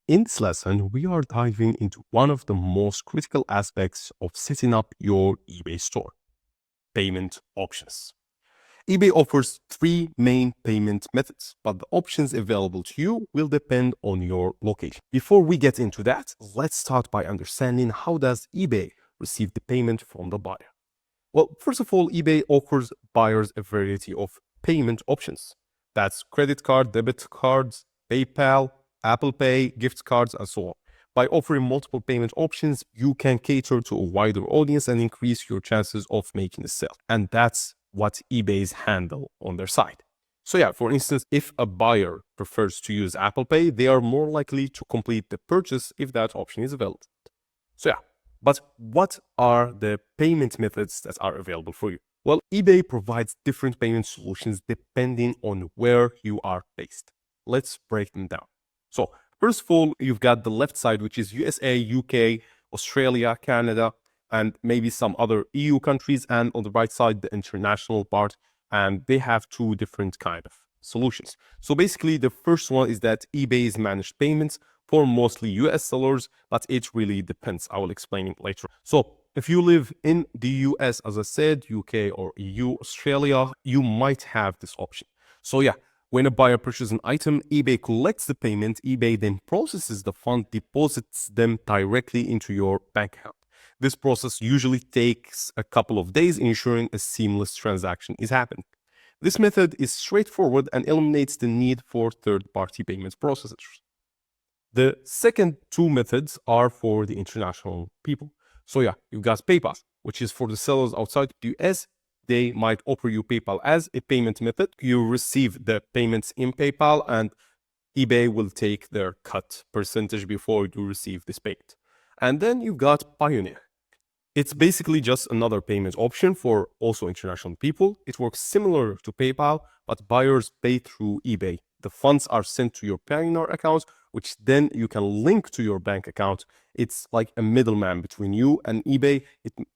In this lesson, we are diving into one of the most critical aspects of setting up your eBay store: payment options. eBay offers three main payment methods, but the options available to you will depend on your location. Before we get into that, let's start by understanding how does eBay receive the payment from the buyer. Well, first of all, eBay offers buyers a variety of payment options. That's credit card, debit cards, PayPal, Apple Pay, gift cards, and so on. By offering multiple payment options, you can cater to a wider audience and increase your chances of making a sale. And that's what eBay's handle on their side. So yeah, for instance, if a buyer prefers to use Apple Pay, they are more likely to complete the purchase if that option is available. So yeah, but what are the payment methods that are available for you? Well, eBay provides different payment solutions depending on where you are based. Let's break them down. So first of all, you've got the left side, which is USA, UK, Australia, Canada, and maybe some other EU countries. And on the right side, the international part. And they have two different kind of solutions. So basically, the first one is that eBay's managed payments for mostly US sellers, but it really depends. I will explain it later. So if you live in the US, as I said, UK or EU, Australia, you might have this option. So yeah, when a buyer purchases an item, eBay collects the payment. eBay then processes the fund, deposits them directly into your bank account. This process usually takes a couple of days, ensuring a seamless transaction is happening. This method is straightforward and eliminates the need for third-party payment processors. The second two methods are for the international people. So yeah, you've got PayPal, which is for the sellers outside the US. They might offer you PayPal as a payment method. You receive the payments in PayPal and eBay will take their cut percentage before you receive this payment. And then you've got Pioneer. It's basically just another payment option for also international people. It works similar to PayPal, but buyers pay through eBay. The funds are sent to your Pioneer account, which then you can link to your bank account. It's like a middleman between you and eBay.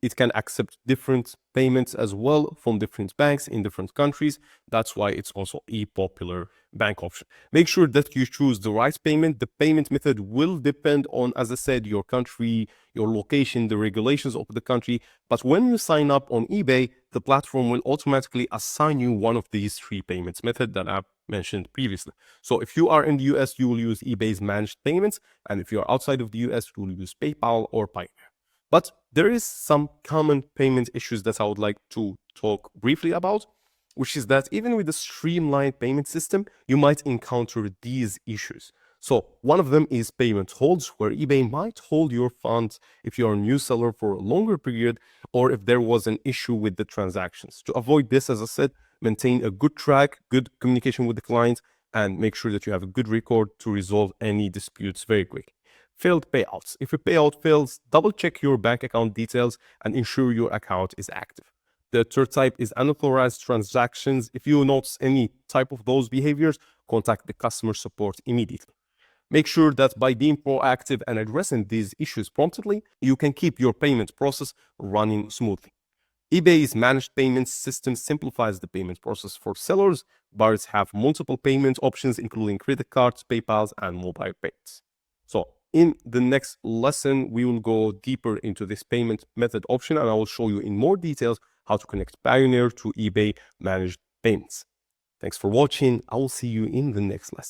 It can accept different payments as well from different banks in different countries. That's why it's also a popular bank option. Make sure that you choose the right payment. The payment method will depend on, as I said, your country, your location, the regulations of the country. But when you sign up on eBay, the platform will automatically assign you one of these three payments method that I've mentioned previously. So if you are in the US, you will use eBay's managed payments. And if you are outside of the US, you will use PayPal or Pioneer. But there is some common payment issues that I would like to talk briefly about, which is that even with a streamlined payment system, you might encounter these issues. So one of them is payment holds, where eBay might hold your funds if you're a new seller for a longer period or if there was an issue with the transactions. To avoid this, as I said, maintain a good track, good communication with the client, and make sure that you have a good record to resolve any disputes very quick. Failed payouts. If a payout fails, double check your bank account details and ensure your account is active. The third type is unauthorized transactions. If you notice any type of those behaviors, contact the customer support immediately. Make sure that by being proactive and addressing these issues promptly, you can keep your payment process running smoothly. eBay's managed payments system simplifies the payment process for sellers. Buyers have multiple payment options, including credit cards, PayPal, and mobile payments. So in the next lesson, we will go deeper into this payment method option, and I will show you in more details how to connect Pioneer to eBay managed payments. Thanks for watching. I will see you in the next lesson.